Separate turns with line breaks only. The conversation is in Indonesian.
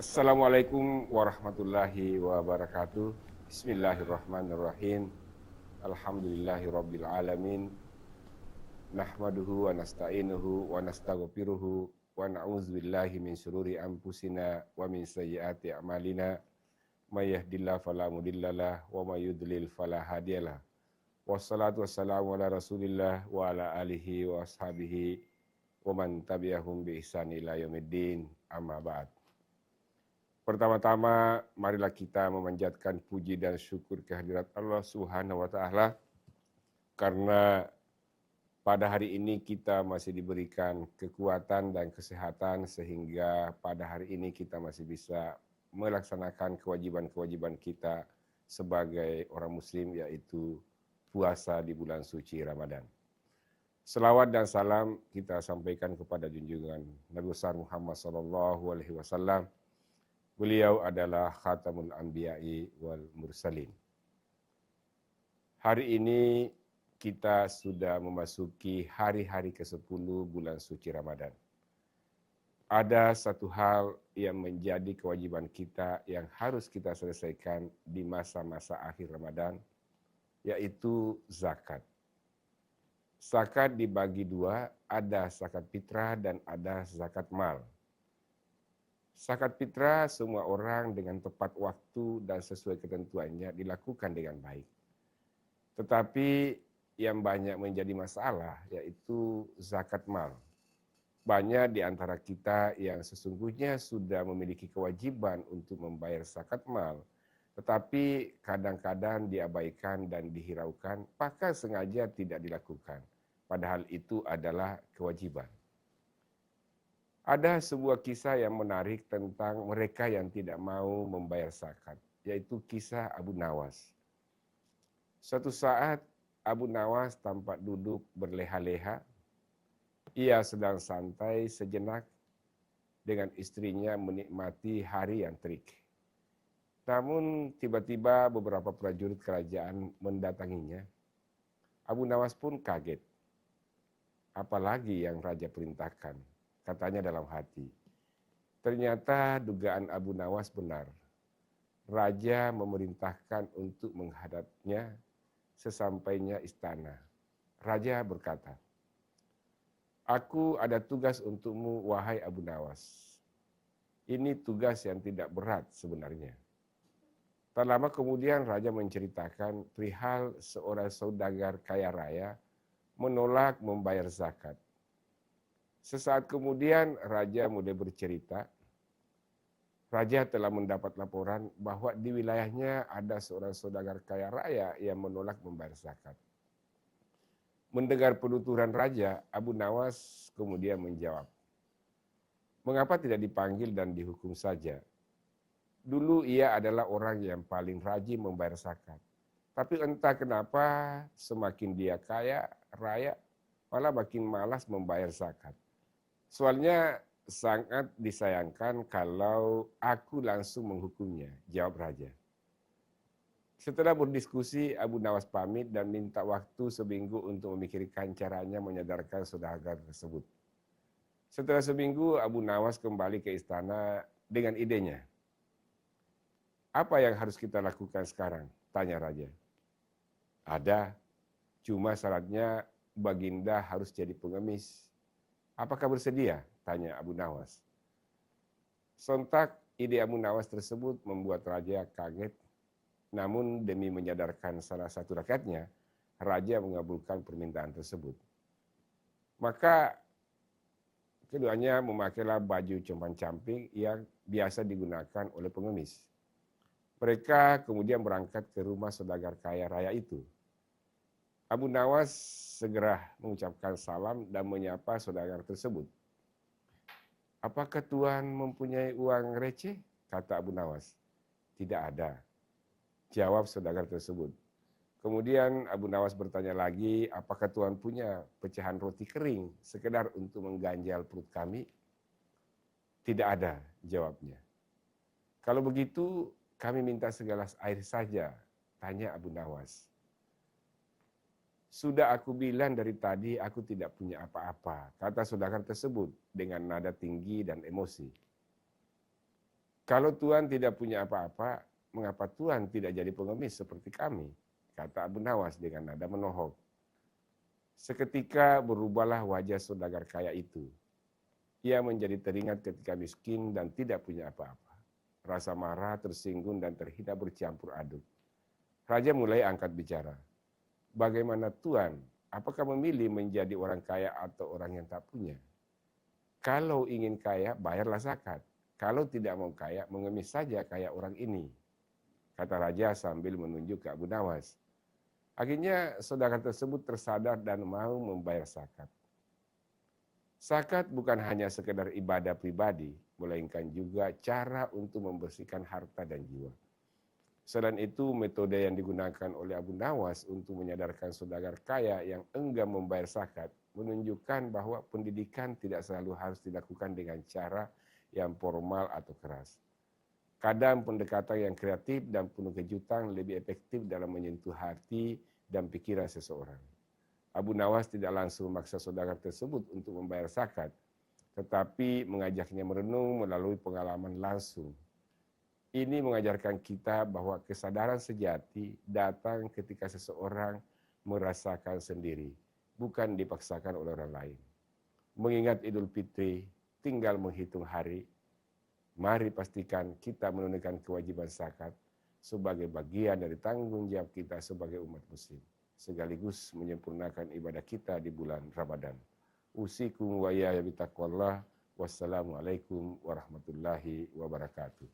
Assalamualaikum warahmatullahi wabarakatuh. Bismillahirrahmanirrahim. Alhamdulillahirabbil alamin. Nahmaduhu wa nasta'inuhu wa nastaghfiruhu wa na'udzubillahi min syururi anfusina wa min sayyiati a'malina. May yahdihillahu fala mudhillalah wa may yudlil fala hadiyalah. Wassalatu wassalamu ala Rasulillah wa ala alihi wa ashabihi wa man tabi'ahum bi ihsan ila yaumiddin. Amma ba'd. Pertama-tama, marilah kita memanjatkan puji dan syukur kehadirat Allah Subhanahu wa Ta'ala, karena pada hari ini kita masih diberikan kekuatan dan kesehatan, sehingga pada hari ini kita masih bisa melaksanakan kewajiban-kewajiban kita sebagai orang Muslim, yaitu puasa di bulan suci Ramadan. Selawat dan salam kita sampaikan kepada junjungan Nabi besar Muhammad SAW. Beliau adalah Khatamul Anbiya'i wal Mursalin. Hari ini kita sudah memasuki hari-hari ke-10 bulan suci Ramadan. Ada satu hal yang menjadi kewajiban kita yang harus kita selesaikan di masa-masa akhir Ramadan, yaitu zakat. Zakat dibagi dua, ada zakat fitrah dan ada zakat mal. Zakat fitrah semua orang dengan tepat waktu dan sesuai ketentuannya dilakukan dengan baik. Tetapi yang banyak menjadi masalah yaitu zakat mal. Banyak di antara kita yang sesungguhnya sudah memiliki kewajiban untuk membayar zakat mal, tetapi kadang-kadang diabaikan dan dihiraukan, bahkan sengaja tidak dilakukan. Padahal itu adalah kewajiban. Ada sebuah kisah yang menarik tentang mereka yang tidak mau membayar zakat, yaitu kisah Abu Nawas. Suatu saat Abu Nawas tampak duduk berleha-leha. Ia sedang santai sejenak dengan istrinya menikmati hari yang terik. Namun tiba-tiba beberapa prajurit kerajaan mendatanginya. Abu Nawas pun kaget. Apalagi yang raja perintahkan, katanya dalam hati. Ternyata dugaan Abu Nawas benar. Raja memerintahkan untuk menghadapnya sesampainya istana. Raja berkata, "Aku ada tugas untukmu, wahai Abu Nawas. Ini tugas yang tidak berat sebenarnya." Tak lama kemudian raja menceritakan perihal seorang saudagar kaya raya menolak membayar zakat. Sesaat kemudian raja mulai bercerita. Raja telah mendapat laporan bahwa di wilayahnya ada seorang saudagar kaya raya yang menolak membayar zakat. Mendengar penuturan raja, Abu Nawas kemudian menjawab, "Mengapa tidak dipanggil dan dihukum saja? Dulu ia adalah orang yang paling rajin membayar zakat. Tapi entah kenapa semakin dia kaya raya, malah makin malas membayar zakat. Soalnya sangat disayangkan kalau aku langsung menghukumnya," jawab raja. Setelah berdiskusi, Abu Nawas pamit dan minta waktu seminggu untuk memikirkan caranya menyadarkan saudagar tersebut. Setelah seminggu, Abu Nawas kembali ke istana dengan idenya. "Apa yang harus kita lakukan sekarang?" tanya raja. "Ada, cuma syaratnya Baginda harus jadi pengemis. Apakah bersedia?" tanya Abu Nawas. Sontak ide Abu Nawas tersebut membuat raja kaget. Namun demi menyadarkan salah satu rakyatnya, raja mengabulkan permintaan tersebut. Maka keduanya memakailah baju compang-camping yang biasa digunakan oleh pengemis. Mereka kemudian berangkat ke rumah saudagar kaya raya itu. Abu Nawas segera mengucapkan salam dan menyapa saudagar tersebut. "Apakah Tuan mempunyai uang receh?" kata Abu Nawas. "Tidak ada," jawab saudagar tersebut. Kemudian Abu Nawas bertanya lagi, "Apakah Tuan punya pecahan roti kering sekedar untuk mengganjal perut kami?" "Tidak ada," jawabnya. "Kalau begitu kami minta segelas air saja," tanya Abu Nawas. "Sudah aku bilang dari tadi aku tidak punya apa-apa," kata saudagar tersebut dengan nada tinggi dan emosi. Kalau Tuhan tidak punya apa-apa, mengapa Tuhan tidak jadi pengemis seperti kami? Kata Abu Nawas dengan nada menohok. Seketika berubahlah wajah saudagar kaya itu. Ia menjadi teringat ketika miskin dan tidak punya apa-apa. Rasa marah, tersinggung, dan terhina bercampur aduk. Raja mulai angkat bicara. Bagaimana Tuan? Apakah memilih menjadi orang kaya atau orang yang tak punya? Kalau ingin kaya, bayarlah zakat. Kalau tidak mau kaya, mengemis saja kayak orang ini. Kata raja sambil menunjuk ke Abu Nawas. Akhirnya saudara tersebut tersadar dan mau membayar zakat. Zakat bukan hanya sekedar ibadah pribadi, melainkan juga cara untuk membersihkan harta dan jiwa. Selain itu, metode yang digunakan oleh Abu Nawas untuk menyadarkan saudagar kaya yang enggan membayar zakat menunjukkan bahwa pendidikan tidak selalu harus dilakukan dengan cara yang formal atau keras. Kadang pendekatan yang kreatif dan penuh kejutan lebih efektif dalam menyentuh hati dan pikiran seseorang. Abu Nawas tidak langsung memaksa saudagar tersebut untuk membayar zakat, tetapi mengajaknya merenung melalui pengalaman langsung. Ini mengajarkan kita bahwa kesadaran sejati datang ketika seseorang merasakan sendiri, bukan dipaksakan oleh orang lain. Mengingat Idul Fitri, tinggal menghitung hari, mari pastikan kita menunaikan kewajiban zakat sebagai bagian dari tanggung jawab kita sebagai umat muslim, sekaligus menyempurnakan ibadah kita di bulan Ramadan. Usikum wa ya bitaqwallah. Wassalamualaikum warahmatullahi wabarakatuh.